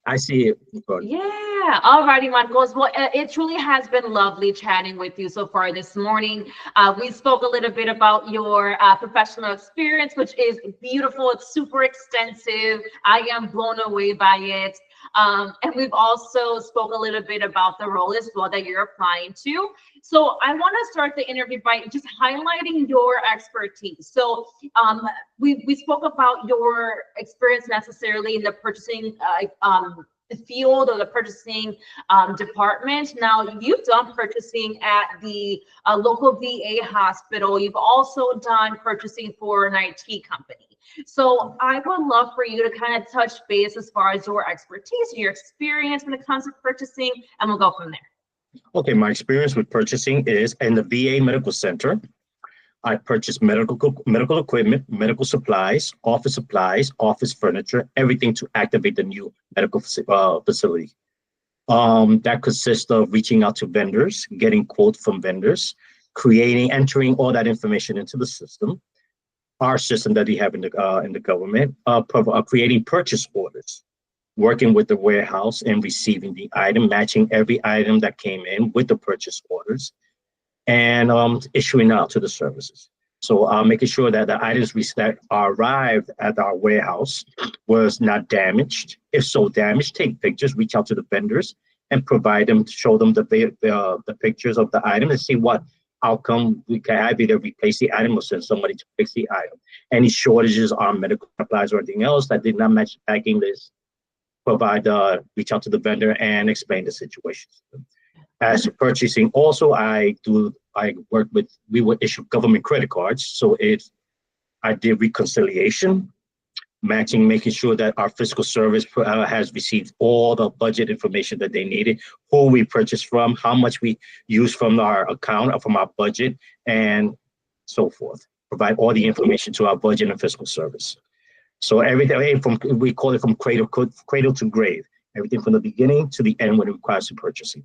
I see it. Good. Yeah, all righty, Marcos. Well, it truly has been lovely chatting with you so far this morning. We spoke a little bit about your professional experience, which is beautiful. It's super extensive. I am blown away by it. And we've also spoke a little bit about the role as well that you're applying to. So I want to start the interview by just highlighting your expertise. So we spoke about your experience necessarily in the purchasing the field or the purchasing department. Now, you've done purchasing at the local VA hospital. You've also done purchasing for an IT company. So I would love for you to kind of touch base as far as your expertise, your experience when it comes to purchasing, and we'll go from there. Okay, my experience with purchasing is in the VA Medical Center. I purchased medical equipment, medical supplies, office furniture, everything to activate the new medical facility. That consists of reaching out to vendors, getting quotes from vendors, entering all that information into the system, our system that we have in the government, creating purchase orders, working with the warehouse and receiving the item, matching every item that came in with the purchase orders, and issuing out to the services. So making sure that the items that arrived at our warehouse was not damaged. If so damaged, take pictures, reach out to the vendors and provide them, show them the pictures of the item and see what outcome we can have, either replace the item or send somebody to fix the item. Any shortages on medical supplies or anything else that did not match the packing list, reach out to the vendor and explain the situation. As for purchasing, also we would issue government credit cards. So I did reconciliation, making sure that our fiscal service has received all the budget information that they needed, who we purchased from, how much we use from our account or from our budget, and so forth. Provide all the information to our budget and fiscal service. So everything we call it from cradle to grave, everything from the beginning to the end when it requires to purchasing.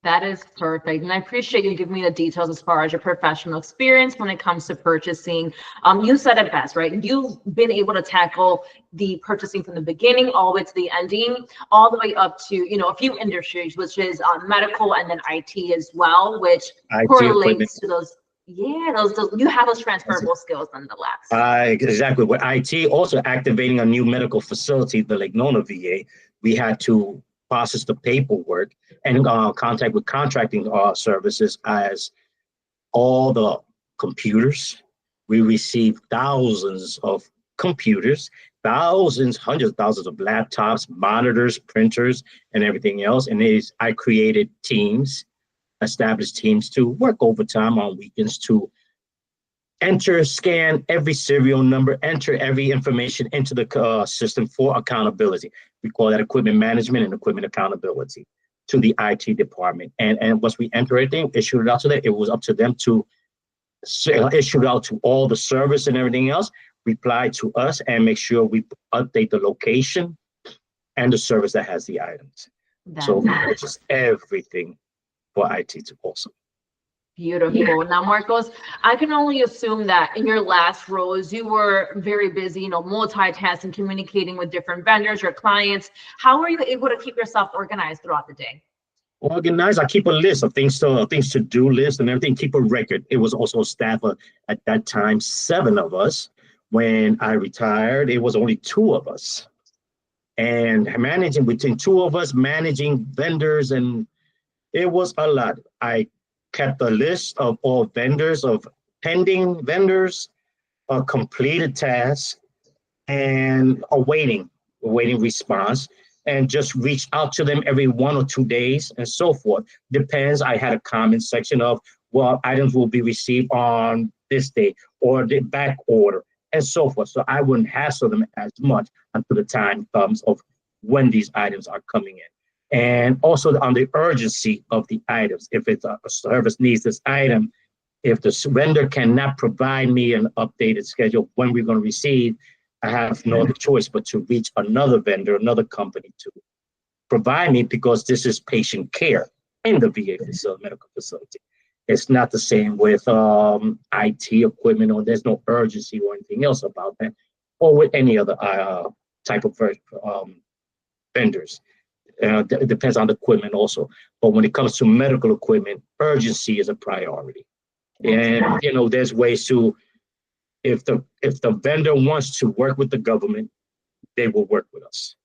That is perfect. And I appreciate you giving me the details as far as your professional experience when it comes to purchasing. You said it best, right? You've been able to tackle the purchasing from the beginning all the way to the ending, all the way up to, a few industries, which is medical and then IT as well, which IT correlates equipment. to those. Yeah, those you have those transferable skills nonetheless. Exactly. With IT, also activating a new medical facility, the Lake Nona VA, we had to process the paperwork and contact with contracting services as all the computers. We received thousands of computers, hundreds of thousands of laptops, monitors, printers, and everything else. And I created established teams to work overtime on weekends to scan every serial number, enter every information into the system for accountability. We call that equipment management and equipment accountability to the IT department. And once we enter everything, issue it out to them, it was up to them to issue it out to all the service and everything else, reply to us and make sure we update the location and the service that has the items. So it's just everything for IT to also. Beautiful. Now, Marcos, I can only assume that in your last roles, you were very busy, multitasking, communicating with different vendors, your clients. How were you able to keep yourself organized throughout the day? Organized. I keep a list of things to do list and everything. Keep a record. It was also a staff at that time, 7 of us. When I retired, it was only 2 of us, and managing between 2 of us, managing vendors, and it was a lot. I kept a list of all vendors, of pending vendors, completed tasks, and awaiting response, and just reach out to them every 1 or 2 days and so forth. Depends. I had a comment section of, well, items will be received on this day or the back order and so forth. So I wouldn't hassle them as much until the time comes of when these items are coming in. And also on the urgency of the items. If it's a service needs this item, if the vendor cannot provide me an updated schedule when we're going to receive, I have no other choice but to reach another vendor, another company to provide me, because this is patient care in the VA medical facility. It's not the same with IT equipment, or there's no urgency or anything else about that, or with any other type of vendors. It depends on the equipment also. But when it comes to medical equipment, urgency is a priority. And there's ways to, if the vendor wants to work with the government, they will work with us.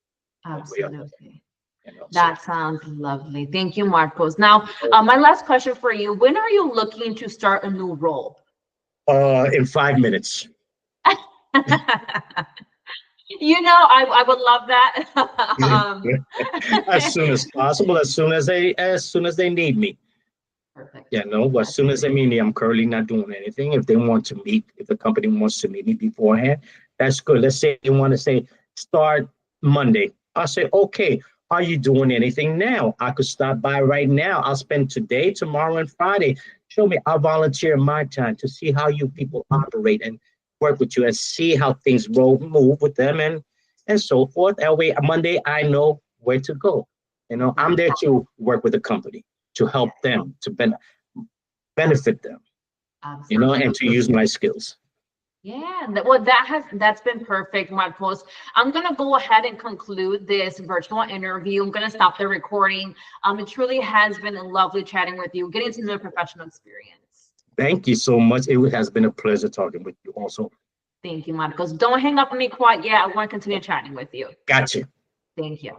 Absolutely. So That sounds lovely. Thank you, Marcos. Now, my last question for you: when are you looking to start a new role? in 5 minutes. I would love that. As soon as possible, as soon as they need me. Perfect. As soon as they meet me. I'm currently not doing anything. If the company wants to meet me beforehand, that's good. Let's say they want to say start Monday. I say, okay, are you doing anything now? I could stop by right now. I'll spend today, tomorrow, and Friday. Show me. I'll volunteer my time to see how you people operate and work with you and see how things move with them and so forth. That way, Monday, I know where to go. I'm there to work with the company, to help them, to benefit them, Absolutely. and to use my skills. Yeah, that's been perfect, Marcos. I'm gonna go ahead and conclude this virtual interview. I'm gonna stop the recording. It truly has been lovely chatting with you, getting to know your professional experience. Thank you so much. It has been a pleasure talking with you also. Thank you, Marcos. Don't hang up on me quite yet. I want to continue chatting with you. Gotcha. Thank you.